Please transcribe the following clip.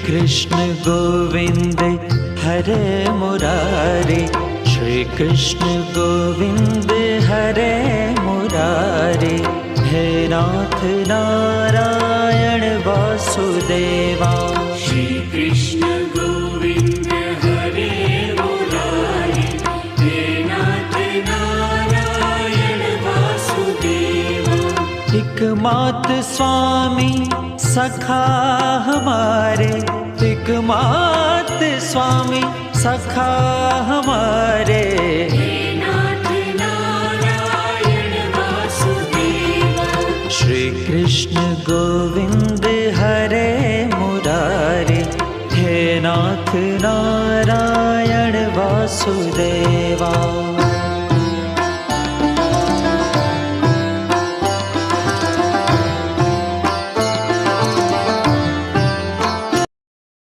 कृष्ण गोविंद हरे मुरारे, श्री कृष्ण गोविंद हरे मुरारे। हे नाथ नारायण वासुदेवा, श्री कृष्ण गोविंद हरे मुरारे। हे नाथ नारायण वासुदेवा। एकमात स्वामी सखा हमारे, एकमात स्वामी सखा हमारे। हे नाथ नारायण वासुदेवा। श्री कृष्ण गोविंद हरे मुरारे, हे नाथ नारायण वासुदेवा।